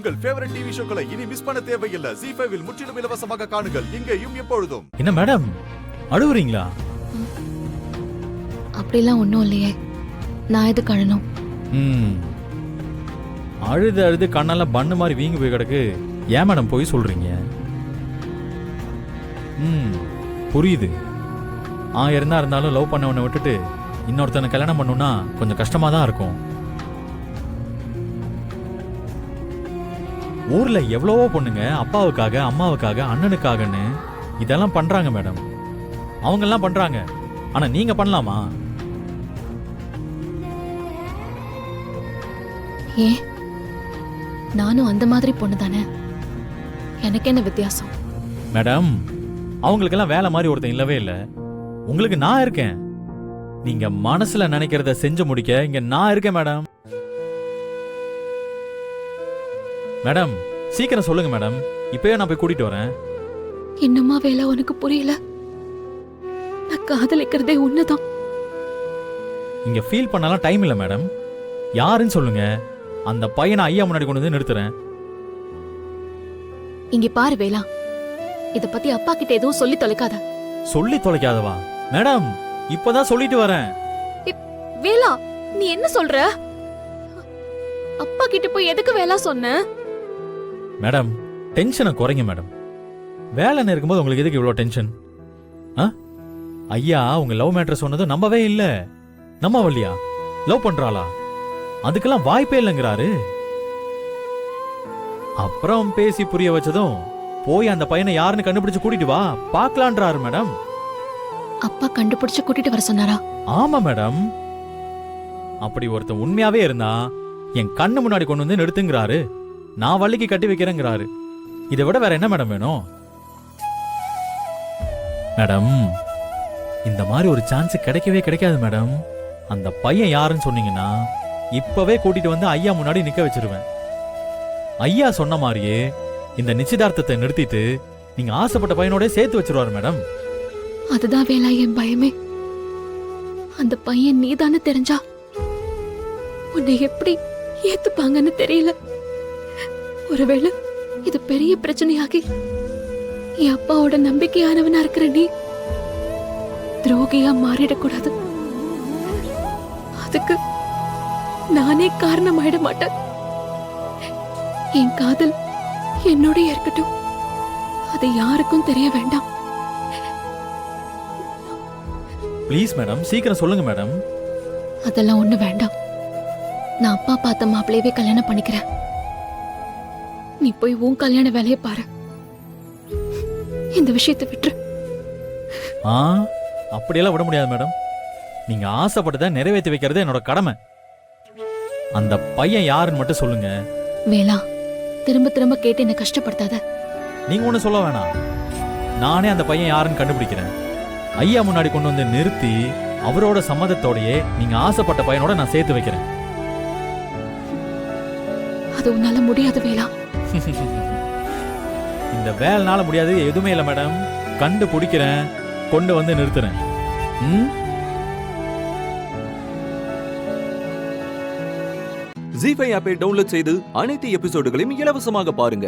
உங்கள் favourite TV ஷோக்களை இனி miss பண்ண தேவையில்லை. ZEE5 இல் முற்றிலும் இலவசமாக காணுங்கள், இங்கேயும் எப்பொழுதும். என்ன மேடம் அழுவுறீங்களா? அப்படிலாம் ஒன்றும் இல்லையே, நான் எதுக்கு அழணும்? அழுது அழுது கண்ணெல்லாம் பண்ணு மாதிரி வீங்கி போய் கிடக்கு. ஏன் மேடம் போய் சொல்றீங்க? புரியுது. இருந்தாலும் லவ் பண்ணவனை விட்டுட்டு இன்னொருத்தனை கல்யாணம் பண்ணணும்னா கொஞ்சம் கஷ்டமா தான் இருக்கும். ஊர்ல எவ்வளவோ பொண்ணுங்க அப்பாவுக்காக அம்மாவுக்காக அண்ணனுக்காகன்னு இதெல்லாம் பண்றாங்க மேடம். அவங்க எல்லாம் பண்றாங்க, ஆனா நீங்க பண்ணலாமா? ஏன், நானும் அந்த மாதிரி பொண்ணு தானே, எனக்கு என்ன வித்தியாசம்? மேடம், அவங்களுக்கெல்லாம் வேலை மாதிரி ஒருத்தன் இல்லவே இல்லை. உங்களுக்கு நான் இருக்கேன். நீங்க மனசுல நினைக்கிறத செஞ்சு முடிக்க இங்க நான் இருக்கேன் மேடம். மேடம் சீக்கிரம் சொல்லுங்க மேடம், இப்பயே நான் போய் கூட்டிட்டு வரேன். இன்னுமா வேலை உனக்கு புரியல? நான் காதலிக்கிறதே உன்னுதான். இங்க ஃபீல் பண்ணலாம் டைம் இல்ல மேடம். யாருன்னு சொல்லுங்க, அந்த பையனை ஐயா முன்னாடி கொண்டு வந்து நிறுத்துறேன். இங்க பாரு வேலா, இத பத்தி அப்பா கிட்ட எதுவும் சொல்லி தொலைக்காத. சொல்லி தொலைக்காதவா? மேடம் இப்பதான் சொல்லிட்டு வரேன். வேலா, நீ என்ன சொல்ற? அப்பா கிட்ட போய் எதுக்கு வேலா சொன்ன? மேடம் டென்ஷனை குறைங்க மேடம். வேலைன்னு இருக்கும்போது உங்களுக்கு எதுக்கு இவ்வளவு டென்ஷன்? ஐயா உங்க லவ் மேட்டர் சொன்னதும் நம்பவே இல்ல. நம்ம வள்ளியா லவ் பண்றாளா? அதுக்கெல்லாம் வாய்ப்பே இல்லைங்கிறாரு. அப்புறம் பேசி புரிய வச்சதும் போய் அந்த பையனை யாருன்னு கண்டுபிடிச்சு கூட்டிட்டு வா பாக்கலான்றாரு மேடம். அப்பா கண்டுபிடிச்சு கூட்டிட்டு வர சொன்னாரா? ஆமா மேடம். அப்படி ஒருத்தன் உண்மையாவே இருந்தா என் கண்ணு முன்னாடி கொண்டு வந்து நிறுத்துங்கிறாரு. நான் வள்ளிக்கு கட்டி வைக்கிறேங்கிறாரு. இதை விட வேற என்ன மேடம் வேணும்? மேடம் இந்த மாதிரி ஒரு சான்ஸ் கிடைக்கவே கிடைக்காது மேடம். அந்த பையன் யாருன்னு சொன்னீங்கன்னா இப்பவே கூட்டிட்டு வந்து ஐயா முன்னாடி நிக்க வச்சிருவேன். ஐயா சொன்ன மாதிரியே இந்த நிச்சயதார்த்தத்தை நிறுத்திட்டு நீங்க ஆசைப்பட்ட பையனோட சேர்த்து வச்சிருவாரு மேடம். அதுதான் வேலா என் பயமே. அந்த பையன் நீதானே தெரிஞ்சா உன்னை எப்படி ஏத்துப்பாங்கன்னு தெரியல. ஒருவேளை இது பெரிய பிரச்சனையாகி என் அப்பாவோட நம்பிக்கையானவனா இருக்கிற நீ துரோகியா மாறிடக்கூடாது. அதுக்கு நானே காரணமாயிட மாட்டேன். என் காதல் என்னோட இருக்கட்டும், அது யாருக்கும் தெரிய வேண்டாம். ப்ளீஸ் மேடம் சீக்கிரம் சொல்லுங்க மேடம். அதெல்லாம் ஒண்ணு வேண்டாம். நான் அப்பா பார்த்த மாப்பிளையவே கல்யாணம் பண்ணிக்கிறேன். நீ போய் உன் கல்யாண வேலையை பாரு. இந்த விஷயத்தை விட்டுரு. அப்படியெல்லாம் விட முடியாது மேடம். நீங்க ஆசைப்பட்டதை நிறைவேற்றி வைக்கிறது என்னோட கடமை. அந்த பையன் யாருன்னு மட்டும் சொல்லுங்க. வேலா, திரும்ப திரும்ப கேட்டு என்ன கஷ்டப்படுத்தாத. நீங்க ஒண்ணு சொல்ல வேணாம். நானே அந்த பையன் யாருன்னு கண்டுபிடிக்கிறேன். ஐயா முன்னாடி கொண்டு வந்து நிறுத்தி அவரோட சம்மதத்தோடயே நீங்க ஆசைப்பட்ட பையனோட நான் சேர்த்து வைக்கிறேன். அது உன்னால முடியாது வேலா. இந்த வேலைனால முடியாது எதுவுமே இல்லை மேடம். கண்டுபிடிக்கிறேன், கொண்டு வந்து நிறுத்துறேன். ZEE5 ஆப்பை டவுன்லோட் செய்து அனைத்து எபிசோடுகளையும் இலவசமாக பாருங்க.